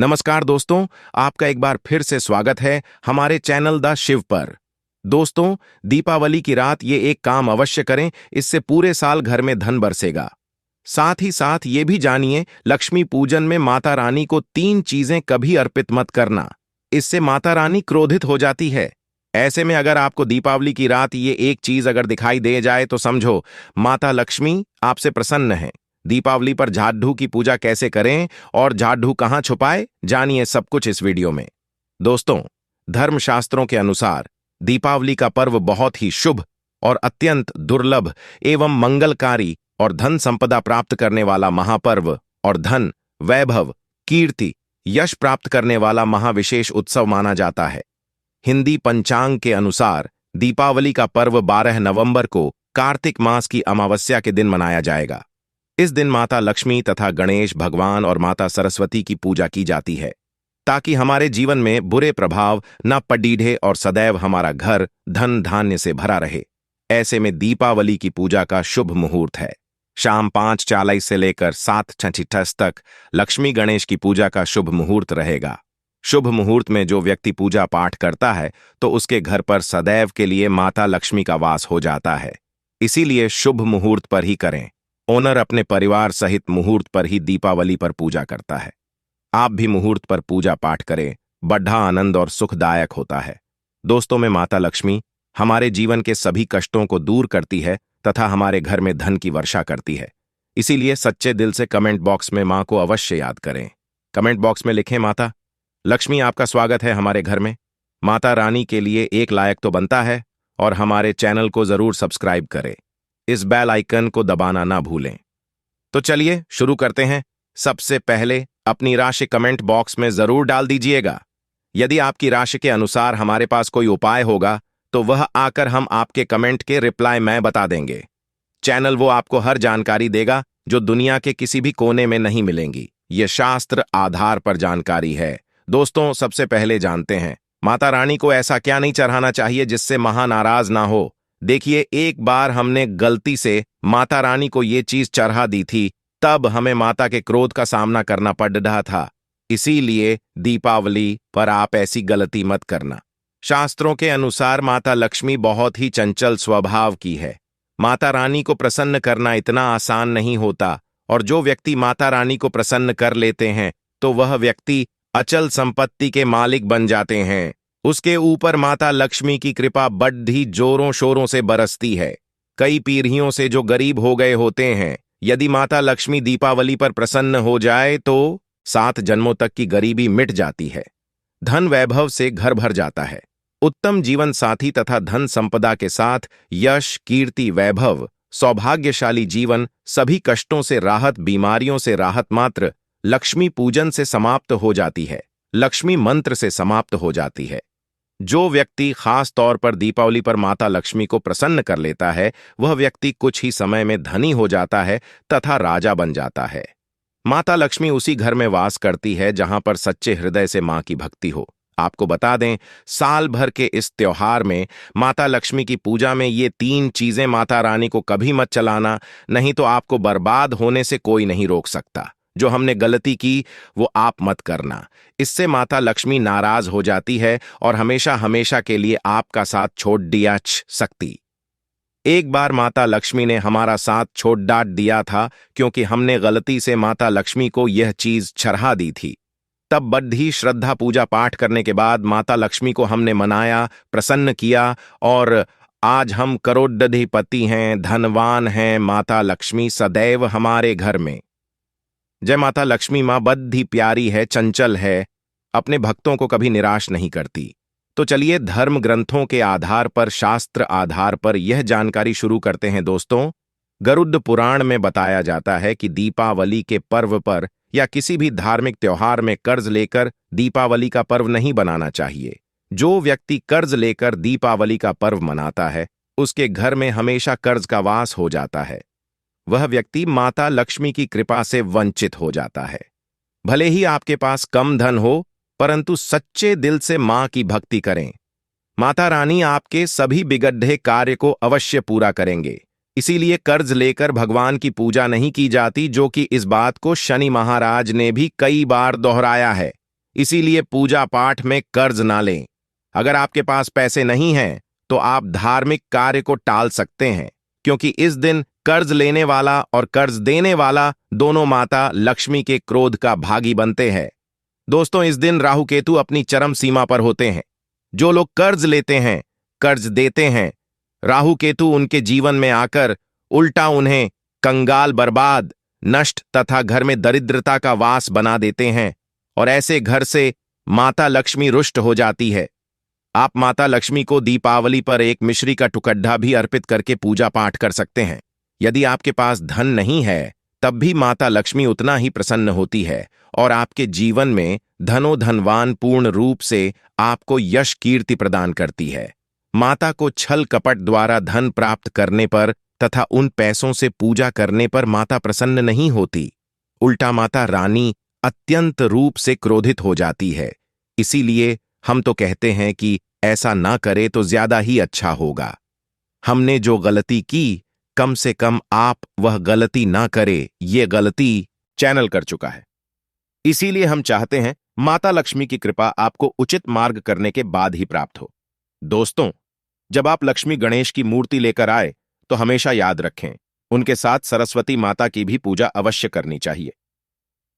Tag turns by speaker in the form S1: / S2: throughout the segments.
S1: नमस्कार दोस्तों, आपका एक बार फिर से स्वागत है हमारे चैनल द शिव पर। दोस्तों, दीपावली की रात ये एक काम अवश्य करें, इससे पूरे साल घर में धन बरसेगा। साथ ही साथ ये भी जानिए, लक्ष्मी पूजन में माता रानी को 3 चीजें कभी अर्पित मत करना, इससे माता रानी क्रोधित हो जाती है। ऐसे में अगर आपको दीपावली की रात ये एक चीज अगर दिखाई दे जाए तो समझो माता लक्ष्मी आपसे प्रसन्न है। दीपावली पर झाडू की पूजा कैसे करें और झाडू कहां छुपाए, जानिए सब कुछ इस वीडियो में। दोस्तों, धर्मशास्त्रों के अनुसार दीपावली का पर्व बहुत ही शुभ और अत्यंत दुर्लभ एवं मंगलकारी और धन संपदा प्राप्त करने वाला महापर्व और धन, वैभव, कीर्ति, यश प्राप्त करने वाला महाविशेष उत्सव माना जाता है। हिंदी पंचांग के अनुसार दीपावली का पर्व 12 नवंबर को कार्तिक मास की अमावस्या के दिन मनाया जाएगा। इस दिन माता लक्ष्मी तथा गणेश भगवान और माता सरस्वती की पूजा की जाती है, ताकि हमारे जीवन में बुरे प्रभाव न पडीढ़े और सदैव हमारा घर धन धान्य से भरा रहे। ऐसे में दीपावली की पूजा का शुभ मुहूर्त है शाम 5:40 से लेकर 7:36 तक लक्ष्मी गणेश की पूजा का शुभ मुहूर्त रहेगा। शुभ मुहूर्त में जो व्यक्ति पूजा पाठ करता है तो उसके घर पर सदैव के लिए माता लक्ष्मी का वास हो जाता है। इसीलिए शुभ मुहूर्त पर ही करें। ओनर अपने परिवार सहित मुहूर्त पर ही दीपावली पर पूजा करता है। आप भी मुहूर्त पर पूजा पाठ करें, बढ़ा आनंद और सुखदायक होता है। दोस्तों में माता लक्ष्मी हमारे जीवन के सभी कष्टों को दूर करती है तथा हमारे घर में धन की वर्षा करती है। इसीलिए सच्चे दिल से कमेंट बॉक्स में मां को अवश्य याद करें। कमेंट बॉक्स में लिखें, माता लक्ष्मी आपका स्वागत है हमारे घर में। माता रानी के लिए एक लायक तो बनता है, और हमारे चैनल को जरूर सब्सक्राइब करें। इस बेल आइकन को दबाना ना भूलें। तो चलिए शुरू करते हैं। सबसे पहले अपनी राशि कमेंट बॉक्स में जरूर डाल दीजिएगा। यदि आपकी राशि के अनुसार हमारे पास कोई उपाय होगा तो वह आकर हम आपके कमेंट के रिप्लाई में बता देंगे। चैनल वो आपको हर जानकारी देगा जो दुनिया के किसी भी कोने में नहीं मिलेंगी। ये शास्त्र आधार पर जानकारी है। दोस्तों, सबसे पहले जानते हैं माता रानी को ऐसा क्या नहीं चढ़ाना चाहिए जिससे महानाराज ना हो। देखिए, एक बार हमने गलती से माता रानी को ये चीज चढ़ा दी थी, तब हमें माता के क्रोध का सामना करना पड़ रहा था। इसीलिए दीपावली पर आप ऐसी गलती मत करना। शास्त्रों के अनुसार माता लक्ष्मी बहुत ही चंचल स्वभाव की है। माता रानी को प्रसन्न करना इतना आसान नहीं होता, और जो व्यक्ति माता रानी को प्रसन्न कर लेते हैं तो वह व्यक्ति अचल संपत्ति के मालिक बन जाते हैं। उसके ऊपर माता लक्ष्मी की कृपा बड़ी जोरों शोरों से बरसती है। कई पीढ़ियों से जो गरीब हो गए होते हैं, यदि माता लक्ष्मी दीपावली पर प्रसन्न हो जाए तो 7 जन्मों तक की गरीबी मिट जाती है। धन वैभव से घर भर जाता है। उत्तम जीवन साथी तथा धन संपदा के साथ यश, कीर्ति, वैभव, सौभाग्यशाली जीवन, सभी कष्टों से राहत, बीमारियों से राहत मात्र लक्ष्मी पूजन से समाप्त हो जाती है, लक्ष्मी मंत्र से समाप्त हो जाती है। जो व्यक्ति खास तौर पर दीपावली पर माता लक्ष्मी को प्रसन्न कर लेता है, वह व्यक्ति कुछ ही समय में धनी हो जाता है तथा राजा बन जाता है। माता लक्ष्मी उसी घर में वास करती है जहां पर सच्चे हृदय से मां की भक्ति हो। आपको बता दें, साल भर के इस त्योहार में माता लक्ष्मी की पूजा में ये 3 चीजें माता रानी को कभी मत चलाना, नहीं तो आपको बर्बाद होने से कोई नहीं रोक सकता। जो हमने गलती की वो आप मत करना, इससे माता लक्ष्मी नाराज हो जाती है और हमेशा हमेशा के लिए आपका साथ छोड़ दिया सकती। एक बार माता लक्ष्मी ने हमारा साथ छोड़ डांट दिया था, क्योंकि हमने गलती से माता लक्ष्मी को यह चीज चढ़ा दी थी। तब बड़ी श्रद्धा पूजा पाठ करने के बाद माता लक्ष्मी को हमने मनाया, प्रसन्न किया, और आज हम करोड़पति हैं, धनवान हैं। माता लक्ष्मी सदैव हमारे घर में। जय माता लक्ष्मी। मां बड़ी प्यारी है, चंचल है, अपने भक्तों को कभी निराश नहीं करती। तो चलिए धर्म ग्रंथों के आधार पर, शास्त्र आधार पर यह जानकारी शुरू करते हैं। दोस्तों, गरुड़ पुराण में बताया जाता है कि दीपावली के पर्व पर या किसी भी धार्मिक त्योहार में कर्ज लेकर दीपावली का पर्व नहीं बनाना चाहिए। जो व्यक्ति कर्ज लेकर दीपावली का पर्व मनाता है, उसके घर में हमेशा कर्ज का वास हो जाता है। वह व्यक्ति माता लक्ष्मी की कृपा से वंचित हो जाता है। भले ही आपके पास कम धन हो, परंतु सच्चे दिल से मां की भक्ति करें। माता रानी आपके सभी बिगड़े कार्य को अवश्य पूरा करेंगे। इसीलिए कर्ज लेकर भगवान की पूजा नहीं की जाती, जो कि इस बात को शनि महाराज ने भी कई बार दोहराया है। इसीलिए पूजा पाठ में कर्ज ना लें। अगर आपके पास पैसे नहीं हैं तो आप धार्मिक कार्य को टाल सकते हैं, क्योंकि इस दिन कर्ज लेने वाला और कर्ज देने वाला दोनों माता लक्ष्मी के क्रोध का भागी बनते हैं। दोस्तों, इस दिन राहु केतु अपनी चरम सीमा पर होते हैं। जो लोग कर्ज लेते हैं, कर्ज देते हैं, राहु केतु उनके जीवन में आकर उल्टा उन्हें कंगाल, बर्बाद, नष्ट तथा घर में दरिद्रता का वास बना देते हैं और ऐसे घर से माता लक्ष्मी रुष्ट हो जाती है। आप माता लक्ष्मी को दीपावली पर एक मिश्री का टुकड्ढा भी अर्पित करके पूजा पाठ कर सकते हैं। यदि आपके पास धन नहीं है, तब भी माता लक्ष्मी उतना ही प्रसन्न होती है और आपके जीवन में धनवान पूर्ण रूप से आपको यश कीर्ति प्रदान करती है। माता को छल कपट द्वारा धन प्राप्त करने पर तथा उन पैसों से पूजा करने पर माता प्रसन्न नहीं होती। उल्टा माता रानी अत्यंत रूप से क्रोधित हो जाती है। इसीलिए हम तो कहते हैं कि ऐसा ना करे तो ज्यादा ही अच्छा होगा। हमने जो गलती की, कम से कम आप वह गलती ना करे, ये गलती चैनल कर चुका है। इसीलिए हम चाहते हैं माता लक्ष्मी की कृपा आपको उचित मार्ग करने के बाद ही प्राप्त हो। दोस्तों, जब आप लक्ष्मी गणेश की मूर्ति लेकर आए तो हमेशा याद रखें, उनके साथ सरस्वती माता की भी पूजा अवश्य करनी चाहिए।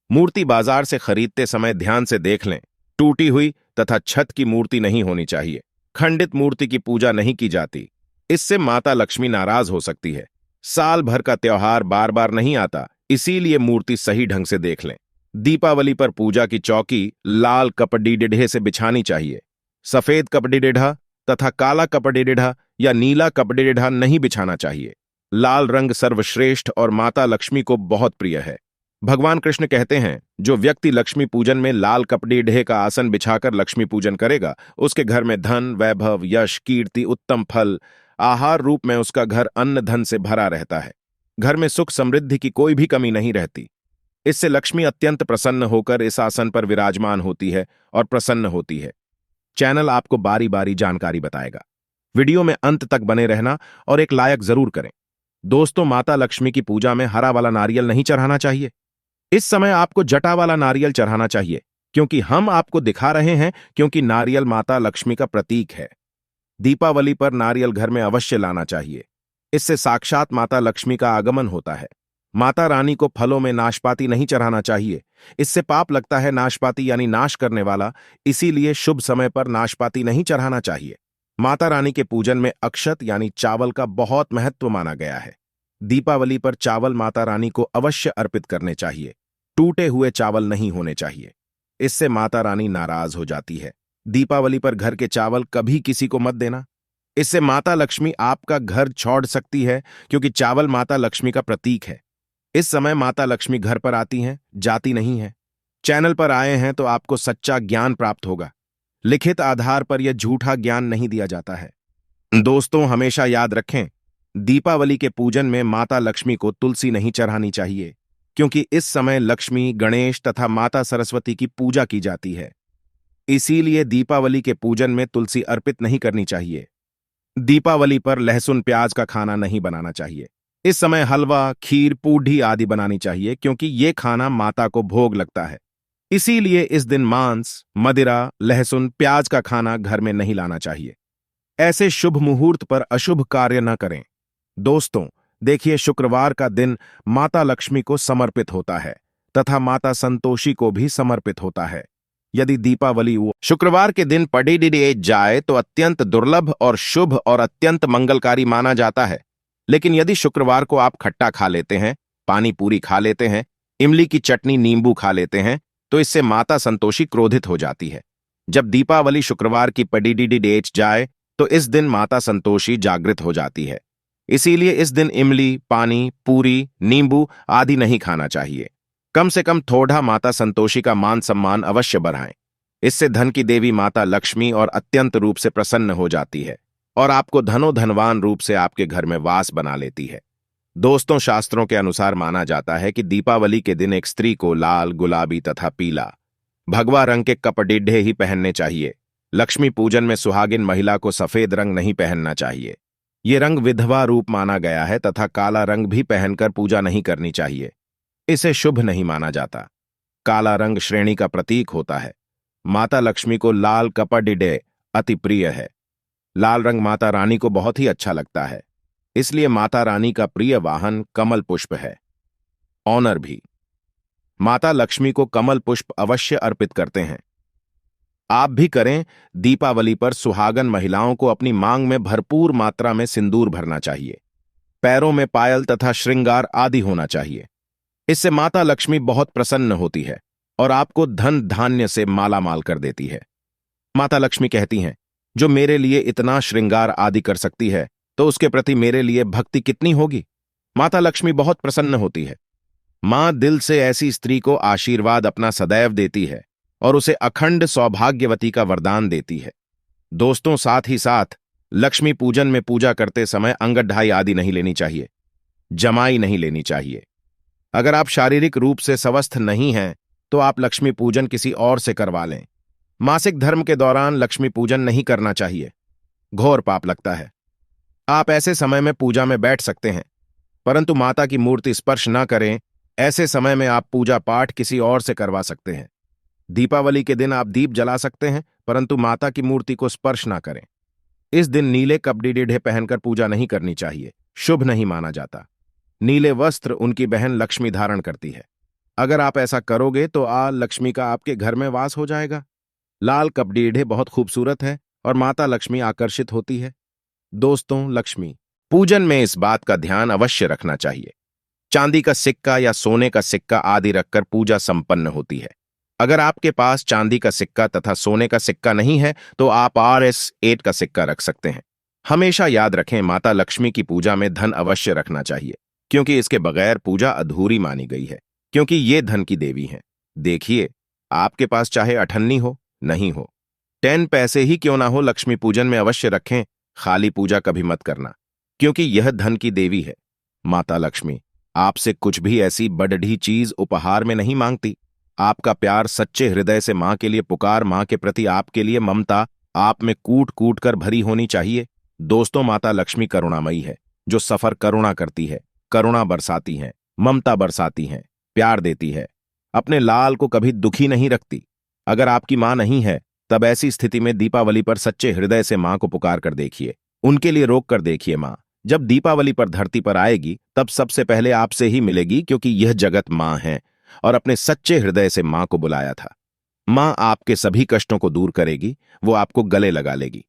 S1: मूर्ति बाजार से खरीदते समय ध्यान से देख लें, टूटी हुई तथा छत की मूर्ति नहीं होनी चाहिए। खंडित मूर्ति की पूजा नहीं की जाती, इससे माता लक्ष्मी नाराज हो सकती है। साल भर का त्योहार बार बार नहीं आता, इसीलिए मूर्ति सही ढंग से देख लें। दीपावली पर पूजा की चौकी लाल कपड़ी डिढ़े से बिछानी चाहिए। सफेद कपड़ी डिढ़ा तथा काला कपड़ी डिढ़ा या नीला कपड़ी डिढ़ा नहीं बिछाना चाहिए। लाल रंग सर्वश्रेष्ठ और माता लक्ष्मी को बहुत प्रिय है। भगवान कृष्ण कहते हैं, जो व्यक्ति लक्ष्मी पूजन में लाल कपड़ी ढे का आसन बिछाकर लक्ष्मी पूजन करेगा, उसके घर में धन, वैभव, यश, कीर्ति, उत्तम फल, आहार रूप में उसका घर अन्न धन से भरा रहता है। घर में सुख समृद्धि की कोई भी कमी नहीं रहती। इससे लक्ष्मी अत्यंत प्रसन्न होकर इस आसन पर विराजमान होती है और प्रसन्न होती है। चैनल आपको बारी बारी जानकारी बताएगा। वीडियो में अंत तक बने रहना और एक लायक जरूर करें। दोस्तों, माता लक्ष्मी की पूजा में हरा वाला नारियल नहीं चढ़ाना चाहिए। इस समय आपको जटा वाला नारियल चढ़ाना चाहिए, क्योंकि हम आपको दिखा रहे हैं, क्योंकि नारियल माता लक्ष्मी का प्रतीक है। दीपावली पर नारियल घर में अवश्य लाना चाहिए। इससे साक्षात माता लक्ष्मी का आगमन होता है। माता रानी को फलों में नाशपाती नहीं चढ़ाना चाहिए, इससे पाप लगता है। नाशपाती यानी नाश करने वाला, इसीलिए शुभ समय पर नाशपाती नहीं चढ़ाना चाहिए। माता रानी के पूजन में अक्षत यानी चावल का बहुत महत्व माना गया है। दीपावली पर चावल माता रानी को अवश्य अर्पित करने चाहिए। टूटे हुए चावल नहीं होने चाहिए, इससे माता रानी नाराज हो जाती है। दीपावली पर घर के चावल कभी किसी को मत देना, इससे माता लक्ष्मी आपका घर छोड़ सकती है, क्योंकि चावल माता लक्ष्मी का प्रतीक है। इस समय माता लक्ष्मी घर पर आती हैं, जाती नहीं है। चैनल पर आए हैं तो आपको सच्चा ज्ञान प्राप्त होगा। लिखित आधार पर यह झूठा ज्ञान नहीं दिया जाता है। दोस्तों, हमेशा याद रखें, दीपावली के पूजन में माता लक्ष्मी को तुलसी नहीं चढ़ानी चाहिए, क्योंकि इस समय लक्ष्मी, गणेश तथा माता सरस्वती की पूजा की जाती है। इसीलिए दीपावली के पूजन में तुलसी अर्पित नहीं करनी चाहिए। दीपावली पर लहसुन प्याज का खाना नहीं बनाना चाहिए। इस समय हलवा, खीर, पूड़ी आदि बनानी चाहिए, क्योंकि ये खाना माता को भोग लगता है। इसीलिए इस दिन मांस, मदिरा, लहसुन, प्याज का खाना घर में नहीं लाना चाहिए। ऐसे शुभ मुहूर्त पर अशुभ कार्य न करें। दोस्तों, देखिए, शुक्रवार का दिन माता लक्ष्मी को समर्पित होता है तथा माता संतोषी को भी समर्पित होता है। यदि दीपावली शुक्रवार के दिन पड़ी जाए तो अत्यंत दुर्लभ और शुभ और अत्यंत मंगलकारी माना जाता है। लेकिन यदि शुक्रवार को आप खट्टा खा लेते हैं, पानी पूरी खा लेते हैं, इमली की चटनी, नींबू खा लेते हैं, तो इससे माता संतोषी क्रोधित हो जाती है। जब दीपावली शुक्रवार की पड़ी जाए तो इस दिन माता संतोषी जागृत हो जाती है। इसीलिए इस दिन इमली, पानी, पूरी, नींबू आदि नहीं खाना चाहिए। कम से कम थोड़ा माता संतोषी का मान सम्मान अवश्य बढ़ाएं। इससे धन की देवी माता लक्ष्मी और अत्यंत रूप से प्रसन्न हो जाती है और आपको धनवान रूप से आपके घर में वास बना लेती है। दोस्तों, शास्त्रों के अनुसार माना जाता है कि दीपावली के दिन एक स्त्री को लाल, गुलाबी तथा पीला, भगवा रंग के कपड़े ही पहनने चाहिए। लक्ष्मी पूजन में सुहागिन महिला को सफेद रंग नहीं पहनना चाहिए। ये रंग विधवा रूप माना गया है तथा काला रंग भी पहनकर पूजा नहीं करनी चाहिए। इसे शुभ नहीं माना जाता। काला रंग श्रेणी का प्रतीक होता है। माता लक्ष्मी को लाल कपड़िडे अति प्रिय है। लाल रंग माता रानी को बहुत ही अच्छा लगता है, इसलिए माता रानी का प्रिय वाहन कमल पुष्प है। ऑनर भी माता लक्ष्मी को कमल पुष्प अवश्य अर्पित करते हैं। आप भी करें। दीपावली पर सुहागन महिलाओं को अपनी मांग में भरपूर मात्रा में सिंदूर भरना चाहिए। पैरों में पायल तथा श्रृंगार आदि होना चाहिए। इससे माता लक्ष्मी बहुत प्रसन्न होती है और आपको धन धान्य से मालामाल कर देती है। माता लक्ष्मी कहती हैं, जो मेरे लिए इतना श्रृंगार आदि कर सकती है तो उसके प्रति मेरे लिए भक्ति कितनी होगी। माता लक्ष्मी बहुत प्रसन्न होती है। मां दिल से ऐसी स्त्री को आशीर्वाद अपना सदैव देती है और उसे अखंड सौभाग्यवती का वरदान देती है। दोस्तों, साथ ही साथ लक्ष्मी पूजन में पूजा करते समय अंगड़ाई आदि नहीं लेनी चाहिए, जमाई नहीं लेनी चाहिए। अगर आप शारीरिक रूप से स्वस्थ नहीं हैं तो आप लक्ष्मी पूजन किसी और से करवा लें। मासिक धर्म के दौरान लक्ष्मी पूजन नहीं करना चाहिए, घोर पाप लगता है। आप ऐसे समय में पूजा में बैठ सकते हैं, परंतु माता की मूर्ति स्पर्श न करें। ऐसे समय में आप पूजा पाठ किसी और से करवा सकते हैं। दीपावली के दिन आप दीप जला सकते हैं, परंतु माता की मूर्ति को स्पर्श ना करें। इस दिन नीले कपड़े पहनकर पूजा नहीं करनी चाहिए, शुभ नहीं माना जाता। नीले वस्त्र उनकी बहन लक्ष्मी धारण करती है। अगर आप ऐसा करोगे तो लक्ष्मी का आपके घर में वास हो जाएगा। लाल कपड़े बहुत खूबसूरत है और माता लक्ष्मी आकर्षित होती है। दोस्तों, लक्ष्मी पूजन में इस बात का ध्यान अवश्य रखना चाहिए। चांदी का सिक्का या सोने का सिक्का आदि रखकर पूजा संपन्न होती है। अगर आपके पास चांदी का सिक्का तथा सोने का सिक्का नहीं है तो आप RS8 का सिक्का रख सकते हैं। हमेशा याद रखें, माता लक्ष्मी की पूजा में धन अवश्य रखना चाहिए, क्योंकि इसके बगैर पूजा अधूरी मानी गई है, क्योंकि ये धन की देवी हैं। देखिए, आपके पास चाहे अठन्नी हो नहीं हो, 10 पैसे ही क्यों ना हो, लक्ष्मी पूजन में अवश्य रखें। खाली पूजा कभी मत करना, क्योंकि यह धन की देवी है। माता लक्ष्मी आपसे कुछ भी ऐसी बढ़ी चीज उपहार में नहीं मांगती। आपका प्यार सच्चे हृदय से मां के लिए पुकार, मां के प्रति आपके लिए ममता आप में कूट कूट कर भरी होनी चाहिए। दोस्तों, माता लक्ष्मी करुणामयी है, जो सफर करुणा करती है, करुणा बरसाती है, ममता बरसाती है, प्यार देती है, अपने लाल को कभी दुखी नहीं रखती। अगर आपकी मां नहीं है तब ऐसी स्थिति में दीपावली पर सच्चे हृदय से मां को पुकार कर देखिए, उनके लिए रोक कर देखिए। मां जब दीपावली पर धरती पर आएगी तब सबसे पहले आपसे ही मिलेगी, क्योंकि यह जगत मां है और अपने सच्चे हृदय से मां को बुलाया था। मां आपके सभी कष्टों को दूर करेगी, वो आपको गले लगा लेगी।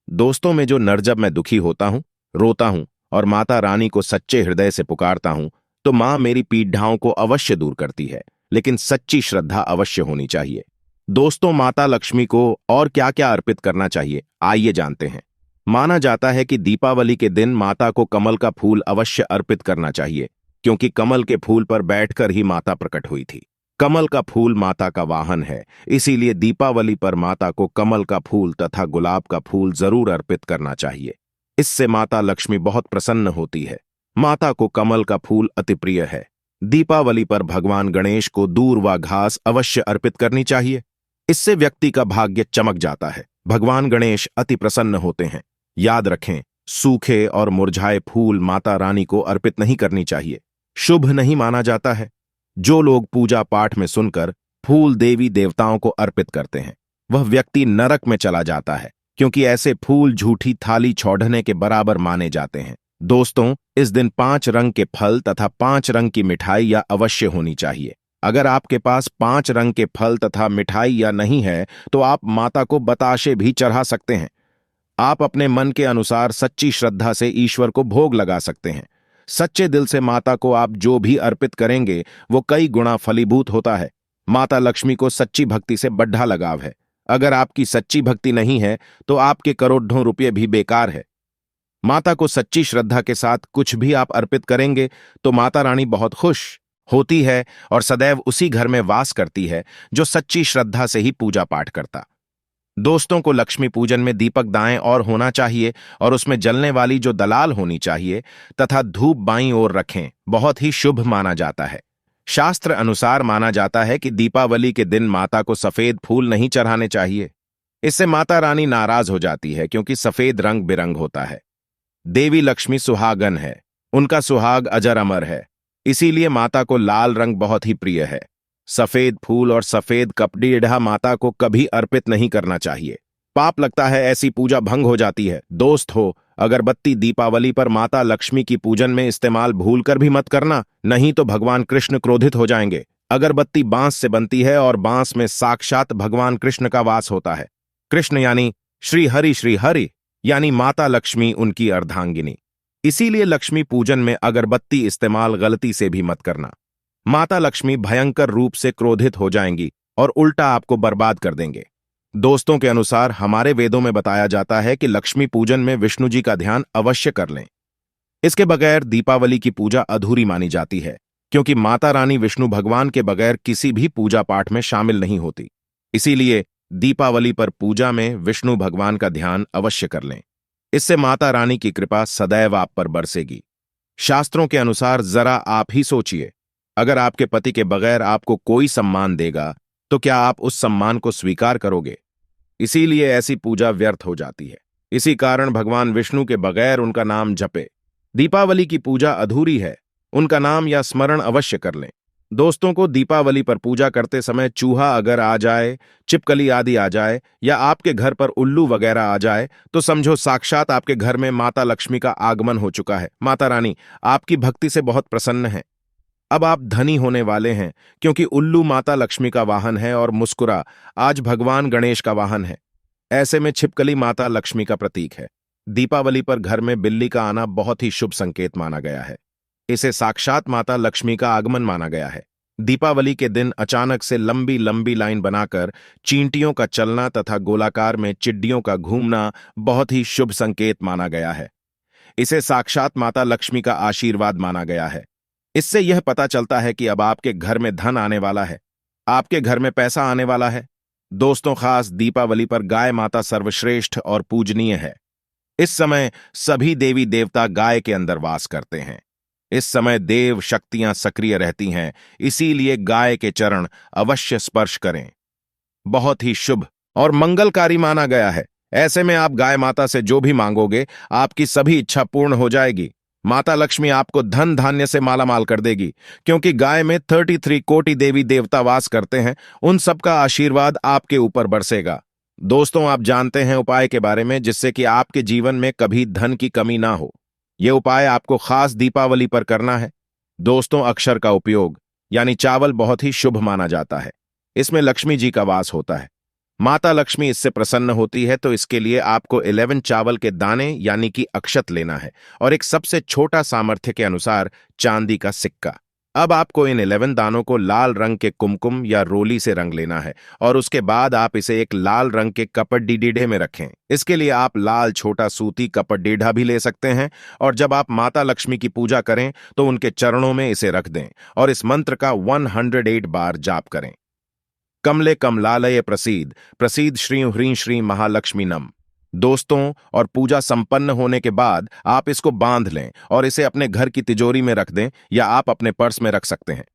S1: दोस्तों, में जो नर जब मैं दुखी होता हूं, रोता हूं और माता रानी को सच्चे हृदय से पुकारता हूं तो मां मेरी पीड़ाओं को अवश्य दूर करती है, लेकिन सच्ची श्रद्धा अवश्य होनी चाहिए। दोस्तों, माता लक्ष्मी को और क्या क्या अर्पित करना चाहिए, आइए जानते हैं। माना जाता है कि दीपावली के दिन माता को कमल का फूल अवश्य अर्पित करना चाहिए, क्योंकि कमल के फूल पर बैठकर ही माता प्रकट हुई थी। कमल का फूल माता का वाहन है, इसीलिए दीपावली पर माता को कमल का फूल तथा गुलाब का फूल जरूर अर्पित करना चाहिए। इससे माता लक्ष्मी बहुत प्रसन्न होती है। माता को कमल का फूल अति प्रिय है। दीपावली पर भगवान गणेश को दूर व घास अवश्य अर्पित करनी चाहिए। इससे व्यक्ति का भाग्य चमक जाता है। भगवान गणेश अति प्रसन्न होते हैं। याद रखें, सूखे और मुरझाए फूल माता रानी को अर्पित नहीं करनी चाहिए, शुभ नहीं माना जाता है। जो लोग पूजा पाठ में सुनकर फूल देवी देवताओं को अर्पित करते हैं, वह व्यक्ति नरक में चला जाता है, क्योंकि ऐसे फूल झूठी थाली छोड़ने के बराबर माने जाते हैं। दोस्तों, इस दिन 5 रंग के फल तथा 5 रंग की मिठाई या अवश्य होनी चाहिए। अगर आपके पास 5 रंग के फल तथा मिठाई या नहीं है तो आप माता को बताशे भी चढ़ा सकते हैं। आप अपने मन के अनुसार सच्ची श्रद्धा से ईश्वर को भोग लगा सकते हैं। सच्चे दिल से माता को आप जो भी अर्पित करेंगे वो कई गुना फलीभूत होता है। माता लक्ष्मी को सच्ची भक्ति से बढ़ा लगाव है। अगर आपकी सच्ची भक्ति नहीं है तो आपके करोड़ों रुपये भी बेकार है। माता को सच्ची श्रद्धा के साथ कुछ भी आप अर्पित करेंगे तो माता रानी बहुत खुश होती है और सदैव उसी घर में वास करती है जो सच्ची श्रद्धा से ही पूजा पाठ करता। दोस्तों को लक्ष्मी पूजन में दीपक दाएं और होना चाहिए और उसमें जलने वाली जो दलाल होनी चाहिए तथा धूप बाईं ओर रखें, बहुत ही शुभ माना जाता है। शास्त्र अनुसार माना जाता है कि दीपावली के दिन माता को सफेद फूल नहीं चढ़ाने चाहिए। इससे माता रानी नाराज हो जाती है, क्योंकि सफेद रंग बिरंग होता है। देवी लक्ष्मी सुहागन है, उनका सुहाग अजर अमर है, इसीलिए माता को लाल रंग बहुत ही प्रिय है। सफेद फूल और सफेद कपड़ीढ़ा माता को कभी अर्पित नहीं करना चाहिए। पाप लगता है, ऐसी पूजा भंग हो जाती है। दोस्त हो, अगरबत्ती दीपावली पर माता लक्ष्मी की पूजन में इस्तेमाल भूलकर भी मत करना, नहीं तो भगवान कृष्ण क्रोधित हो जाएंगे। अगरबत्ती बांस से बनती है और बांस में साक्षात भगवान कृष्ण का वास होता है। कृष्ण यानी श्री हरि यानी माता लक्ष्मी उनकी अर्धांगिनी। इसीलिए लक्ष्मी पूजन में अगरबत्ती इस्तेमाल गलती से भी मत करना। माता लक्ष्मी भयंकर रूप से क्रोधित हो जाएंगी और उल्टा आपको बर्बाद कर देंगे। दोस्तों के अनुसार हमारे वेदों में बताया जाता है कि लक्ष्मी पूजन में विष्णु जी का ध्यान अवश्य कर लें। इसके बगैर दीपावली की पूजा अधूरी मानी जाती है, क्योंकि माता रानी विष्णु भगवान के बगैर किसी भी पूजा पाठ में शामिल नहीं होती। इसीलिए दीपावली पर पूजा में विष्णु भगवान का ध्यान अवश्य कर लें। इससे माता रानी की कृपा सदैव आप पर बरसेगी। शास्त्रों के अनुसार जरा आप ही सोचिए, अगर आपके पति के बगैर आपको कोई सम्मान देगा तो क्या आप उस सम्मान को स्वीकार करोगे? इसीलिए ऐसी पूजा व्यर्थ हो जाती है। इसी कारण भगवान विष्णु के बगैर उनका नाम जपे। दीपावली की पूजा अधूरी है, उनका नाम या स्मरण अवश्य कर लें। दोस्तों को दीपावली पर पूजा करते समय चूहा अगर आ जाए, छिपकली आदि आ जाए या आपके घर पर उल्लू वगैरह आ जाए तो समझो साक्षात आपके घर में माता लक्ष्मी का आगमन हो चुका है। माता रानी आपकी भक्ति से बहुत प्रसन्न है। अब आप धनी होने वाले हैं, क्योंकि उल्लू माता लक्ष्मी का वाहन है और मुस्कुरा आज भगवान गणेश का वाहन है। ऐसे में छिपकली माता लक्ष्मी का प्रतीक है। दीपावली पर घर में बिल्ली का आना बहुत ही शुभ संकेत माना गया है। इसे साक्षात माता लक्ष्मी का आगमन माना गया है। दीपावली के दिन अचानक से लंबी लंबी लाइन बनाकर चींटियों का चलना तथा गोलाकार में चिड्डियों का घूमना बहुत ही शुभ संकेत माना गया है। इसे साक्षात माता लक्ष्मी का आशीर्वाद माना गया है। इससे यह पता चलता है कि अब आपके घर में धन आने वाला है, आपके घर में पैसा आने वाला है। दोस्तों, खास दीपावली पर गाय माता सर्वश्रेष्ठ और पूजनीय है। इस समय सभी देवी देवता गाय के अंदर वास करते हैं। इस समय देव शक्तियां सक्रिय रहती हैं, इसीलिए गाय के चरण अवश्य स्पर्श करें। बहुत ही शुभ और मंगलकारी माना गया है। ऐसे में आप गाय माता से जो भी मांगोगे, आपकी सभी इच्छा पूर्ण हो जाएगी। माता लक्ष्मी आपको धन धान्य से मालामाल कर देगी, क्योंकि गाय में 33 कोटि देवी देवता वास करते हैं। उन सबका आशीर्वाद आपके ऊपर बरसेगा। दोस्तों, आप जानते हैं उपाय के बारे में, जिससे कि आपके जीवन में कभी धन की कमी ना हो। यह उपाय आपको खास दीपावली पर करना है। दोस्तों, अक्षर का उपयोग यानी चावल बहुत ही शुभ माना जाता है। इसमें लक्ष्मी जी का वास होता है। माता लक्ष्मी इससे प्रसन्न होती है, तो इसके लिए आपको 11 चावल के दाने यानी कि अक्षत लेना है और एक सबसे छोटा सामर्थ्य के अनुसार चांदी का सिक्का। अब आपको इन 11 दानों को लाल रंग के कुमकुम या रोली से रंग लेना है और उसके बाद आप इसे एक लाल रंग के कपड़ीढ़े में रखें। इसके लिए आप लाल छोटा सूती कपड़ीढ़ा भी ले सकते हैं और जब आप माता लक्ष्मी की पूजा करें तो उनके चरणों में इसे रख दें और इस मंत्र का 108 बार जाप करें। कमले कमलालय प्रसीद प्रसीद श्री ह्रीं श्री महालक्ष्मी नम। दोस्तों, और पूजा संपन्न होने के बाद आप इसको बांध लें और इसे अपने घर की तिजोरी में रख दें या आप अपने पर्स में रख सकते हैं।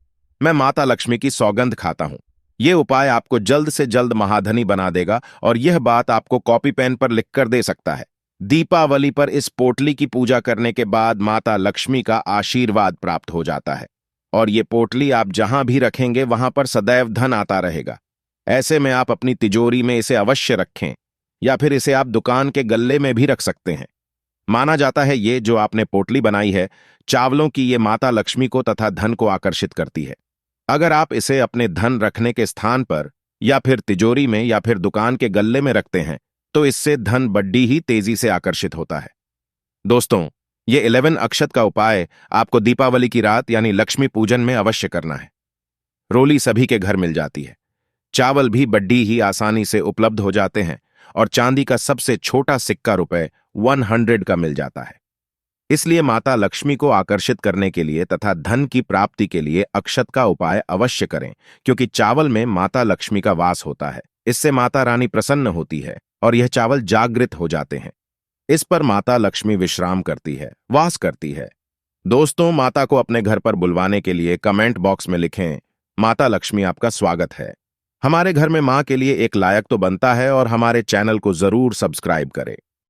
S1: मैं माता लक्ष्मी की सौगंध खाता हूं, यह उपाय आपको जल्द से जल्द महाधनी बना देगा और यह बात आपको कॉपी पेन पर लिखकर दे सकता है। दीपावली पर इस पोटली की पूजा करने के बाद माता लक्ष्मी का आशीर्वाद प्राप्त हो जाता है और ये पोटली आप जहां भी रखेंगे वहां पर सदैव धन आता रहेगा। ऐसे में आप अपनी तिजोरी में इसे अवश्य रखें या फिर इसे आप दुकान के गल्ले में भी रख सकते हैं। माना जाता है ये जो आपने पोटली बनाई है चावलों की, ये माता लक्ष्मी को तथा धन को आकर्षित करती है। अगर आप इसे अपने धन रखने के स्थान पर या फिर तिजोरी में या फिर दुकान के गल्ले में रखते हैं तो इससे धन बड्डी ही तेजी से आकर्षित होता है। दोस्तों, ये 11 अक्षत का उपाय आपको दीपावली की रात यानी लक्ष्मी पूजन में अवश्य करना है। रोली सभी के घर मिल जाती है, चावल भी बड्डी ही आसानी से उपलब्ध हो जाते हैं और चांदी का सबसे छोटा सिक्का रुपए 100 का मिल जाता है। इसलिए माता लक्ष्मी को आकर्षित करने के लिए तथा धन की प्राप्ति के लिए अक्षत का उपाय अवश्य करें, क्योंकि चावल में माता लक्ष्मी का वास होता है। इससे माता रानी प्रसन्न होती है और यह चावल जागृत हो जाते हैं। इस पर माता लक्ष्मी विश्राम करती है, वास करती है। दोस्तों, माता को अपने घर पर बुलवाने के लिए कमेंट बॉक्स में लिखें, माता लक्ष्मी आपका स्वागत है। हमारे घर में मां के लिए एक लायक तो बनता है और हमारे चैनल को जरूर सब्सक्राइब करें।